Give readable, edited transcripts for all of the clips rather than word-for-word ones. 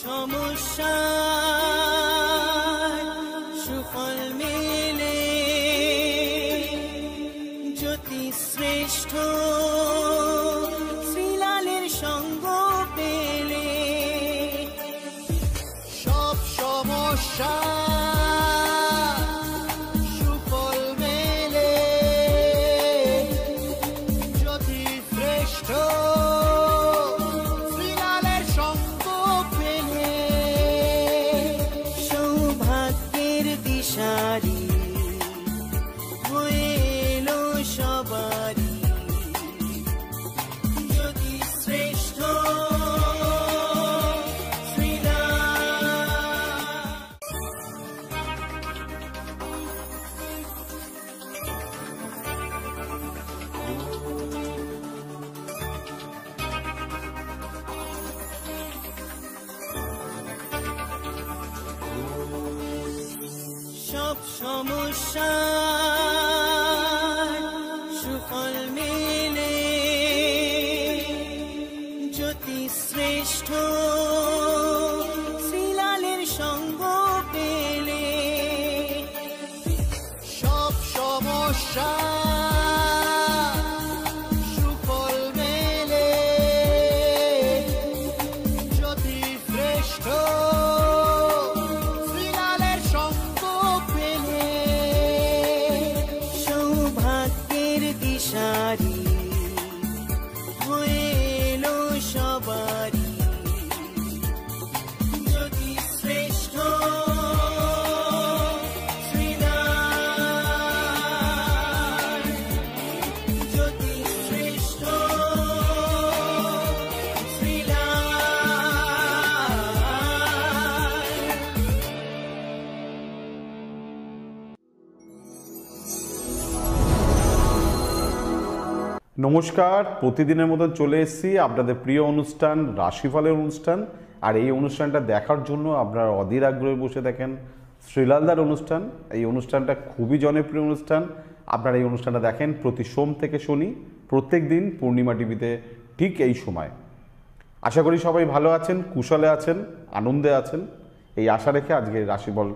সমস্যা সুফল মেলে জ্যোতি শ্রেষ্ঠ শ্রীলালের সঙ্গ পেলে সব সমস্যা সুফল মেলে জ্যোতি শ্রেষ্ঠ শ্রীলালের সঙ্গ পেলে সৌভাগ্যের দিশারি হয়ে এলো সবারই জ্যোতি শ্রেষ্ঠ সব সমস্যা সুফল মেলে জ্যোতি শ্রেষ্ঠ শ্রীলালের সঙ্গ পেলে সব সমস্যা সুফল মেলে জ্যোতি শ্রেষ্ঠ দিশারি হয়ে এলো সবারই জ্যোতি শ্রেষ্ঠ শ্রীলাল জ্যোতি শ্রেষ্ঠ নমস্কার, প্রতিদিনের মতন চলে এসেছি আপনাদের প্রিয় অনুষ্ঠান রাশিফলের অনুষ্ঠান। আর এই অনুষ্ঠানটা দেখার জন্য আপনারা অধীর আগ্রহে বসে দেখেন শ্রীলালদার অনুষ্ঠান। এই অনুষ্ঠানটা খুবই জনপ্রিয় অনুষ্ঠান। আপনারা এই অনুষ্ঠানটা দেখেন প্রতি সোম থেকে শনি, প্রত্যেক দিন পূর্ণিমা টিভিতে ঠিক এই সময়। আশা করি সবাই ভালো আছেন, কুশলে আছেন, আনন্দে আছেন। এই আশা রেখে আজকে রাশিফল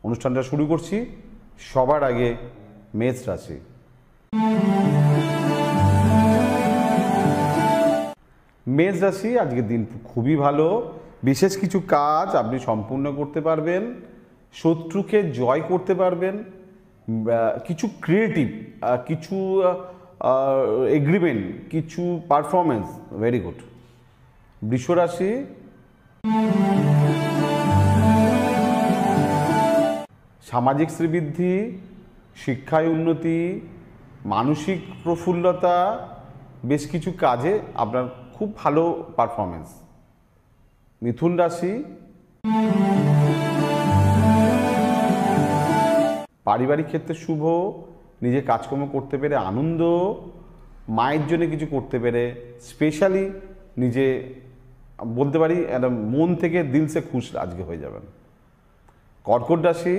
অনুষ্ঠানটা শুরু করছি। সবার আগে মেষ রাশি। মেষ রাশি, আজকের দিন খুবই ভালো। বিশেষ কিছু কাজ আপনি সম্পূর্ণ করতে পারবেন, শত্রুকে জয় করতে পারবেন, কিছু ক্রিয়েটিভ, কিছু এগ্রিমেন্ট, কিছু পারফরমেন্স, ভেরি গুড। বৃষ রাশি, সামাজিক শ্রীবৃদ্ধি, শিক্ষায় উন্নতি, মানসিক প্রফুল্লতা, বেশ কিছু কাজে আপনার খুব ভালো পারফরমেন্স। মিথুন রাশি, পারিবারিক ক্ষেত্রে শুভ, নিজে কাজকর্ম করতে পেরে আনন্দ, মায়ের জন্য কিছু করতে পেরে স্পেশালি নিজে বলতে পারি একদম মন থেকে দিল সে খুশ আজকে হয়ে যাবেন। কর্কট রাশি,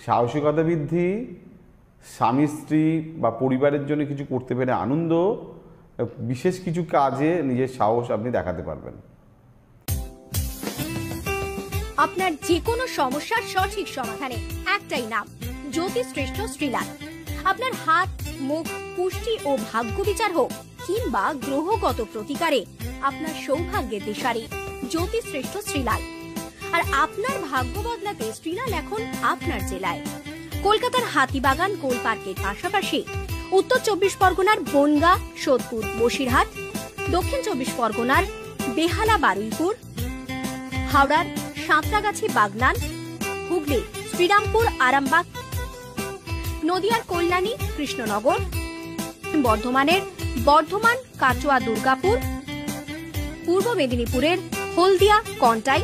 সাহসিকতা বৃদ্ধি, স্বামী স্ত্রী বা পরিবারের জন্য কিছু করতে পেরে আনন্দ, বিশেষ কিছু কাজে নিজের সাহস আপনি দেখাতে পারবেন। আপনার যে কোনো সমস্যার সঠিক সমাধানে একটাই নাম, জ্যোতিশ্রেষ্ঠ শ্রীলাল। আপনার হাত, মুখ, পুষ্টি ও ভাগ্য বিচার হোক কিংবা গ্রহগত প্রতিকারে আপনার সৌভাগ্যের দিশারি জ্যোতিশ্রেষ্ঠ শ্রীলাল। আর আপনার ভাগ্য বদলাতে শ্রীলাল এখন আপনার জেলায়। কলকাতার হাতিবাগান গোল পার্কের পাশাপাশি উত্তর 24 পরগনার বনগাঁ, সোদপুর, বসিরহাট, দক্ষিণ 24 পরগনার বেহালা, বারুইপুর, হাওড়ার সাঁতরাগাছি, বাগনান, হুগলি, শ্রীরামপুর, আরামবাগ, নদিয়ার কল্যাণী, কৃষ্ণনগর, বর্ধমানের বর্ধমান, কাটোয়া, দুর্গাপুর, পূর্ব মেদিনীপুরের হলদিয়া, কন্টাই,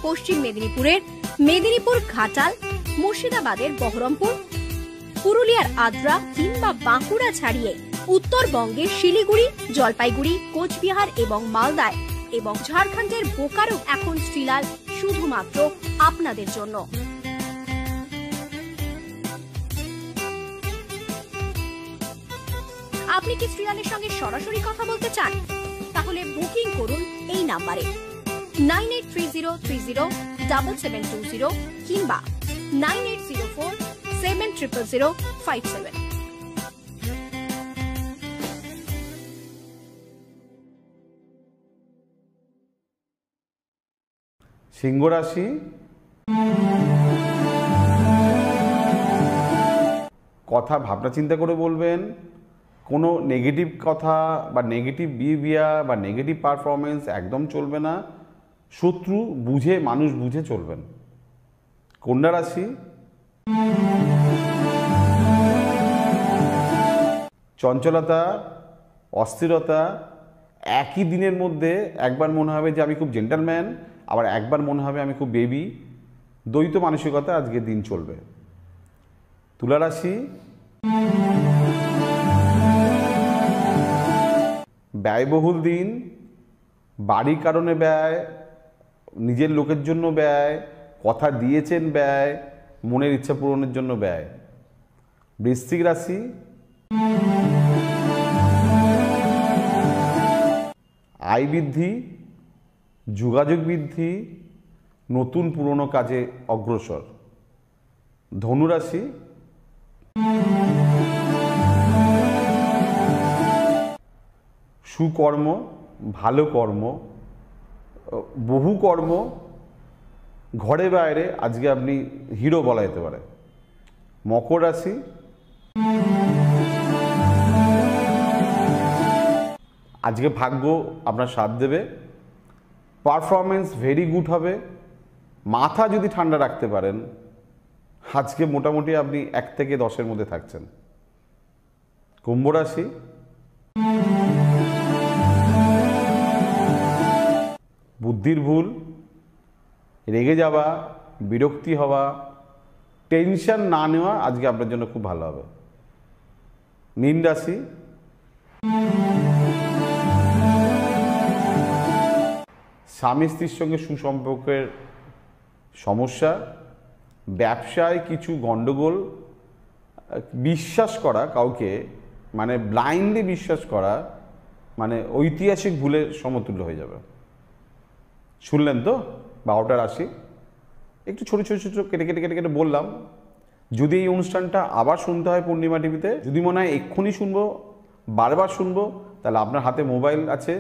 পশ্চিম মেদিনীপুরের মেদিনীপুর, ঘাটাল, মুর্শিদাবাদের বহরমপুর, পুরুলিয়ার আদ্রা কিংবা বাঁকুড়া ছাড়িয়ে উত্তরবঙ্গের শিলিগুড়ি, জলপাইগুড়ি, কোচবিহার এবং মালদায় এবং ঝাড়খণ্ডের বোকারো এখন শ্রীলাল শুধুমাত্র আপনাদের জন্য। আপনি কি শ্রীলালের সঙ্গে সরাসরি কথা বলতে চান? তাহলে বুকিং করুন এই নাম্বারে 9830307720 কিংবা 9804700057। সিংহ রাশি, কথা ভাবনা চিন্তা করে বলবেন। কোনো নেগেটিভ কথা বা নেগেটিভ বিহেভিয়ার বা নেগেটিভ পারফরমেন্স একদম চলবে না। শত্রু বুঝে, মানুষ বুঝে চলবেন। কন্যা রাশি, চঞ্চলতা, অস্থিরতা, একই দিনের মধ্যে একবার মনে হবে যে আমি খুব জেন্টলম্যান, আবার একবার মনে হবে আমি খুব বেবি। দ্বৈত মানসিকতা আজকে দিন চলবে। তুলা রাশি, ব্যয়বহুল দিন, বাড়ির কারণে ব্যয়, নিজের লোকের জন্য ব্যয়, কথা দিয়েছেন ব্যয়, মনের ইচ্ছা পূরণের জন্য ব্যয়। বৃশ্চিক রাশি, আয় বৃদ্ধি, যোগাযোগ বৃদ্ধি, নতুন পুরনো কাজে অগ্রসর। ধনু রাশি, সুকর্ম, ভালো কর্ম, বহু কর্ম, ঘরে বাইরে আজকে আপনি হিরো বলা যেতে পারে। মকর রাশি, আজকে ভাগ্য আপনার সাথ দেবে, পারফরমেন্স ভেরি গুড হবে। মাথা যদি ঠান্ডা রাখতে পারেন, আজকে মোটামুটি আপনি 1 থেকে 10-এর মধ্যে থাকছেন। কুম্ভ রাশি, বুদ্ধির ভুল, রেগে যাওয়া, বিরক্তি হওয়া, টেনশন না নেওয়া আজকে আপনার জন্য খুব ভালো হবে। মীন রাশি, স্বামী স্ত্রীর সঙ্গে সুসম্পর্কের সমস্যা, ব্যবসায় কিছু গণ্ডগোল, বিশ্বাস করা কাউকে, মানে ব্লাইন্ডলি বিশ্বাস করা, মানে ঐতিহাসিক ভুলের সমতুল্য হয়ে যাবে। শুনলেন তো 12টা রাশি, একটু ছোটো ছোটো ছোটো কেটে কেটে কেটে কেটে বললাম। যদি এই অনুষ্ঠানটা আবার শুনতে হয় পূর্ণিমা টিভিতে, যদি মনে হয় এক্ষুনি শুনবো, বারবার শুনবো, তাহলে আপনার হাতে মোবাইল আছে,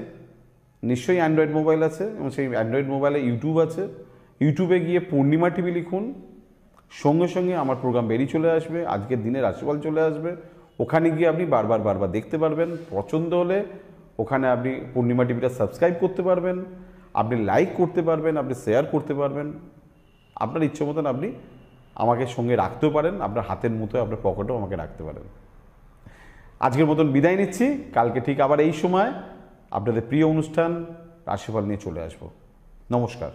নিশ্চয়ই অ্যান্ড্রয়েড মোবাইল আছে, এবং সেই অ্যান্ড্রয়েড মোবাইলে ইউটিউব আছে। ইউটিউবে গিয়ে পূর্ণিমা টিভি লিখুন, সঙ্গে সঙ্গে আমার প্রোগ্রাম বেরিয়ে চলে আসবে, আজকের দিনে রাশিফল চলে আসবে। ওখানে গিয়ে আপনি বারবার বারবার দেখতে পারবেন। পছন্দ হলে ওখানে আপনি পূর্ণিমা টিভিটা সাবস্ক্রাইব করতে পারবেন, আপনি লাইক করতে পারবেন, আপনি শেয়ার করতে পারবেন। আপনার ইচ্ছে মতন আপনি আমাকে সঙ্গে রাখতেও পারেন, আপনার হাতের মুঠোয়, আপনার পকেটেও আমাকে রাখতে পারেন। আজকের মতন বিদায় নিচ্ছি। কালকে ঠিক আবার এই সময় আপনাদের প্রিয় অনুষ্ঠান রাশিফল নিয়ে চলে আসবো। নমস্কার।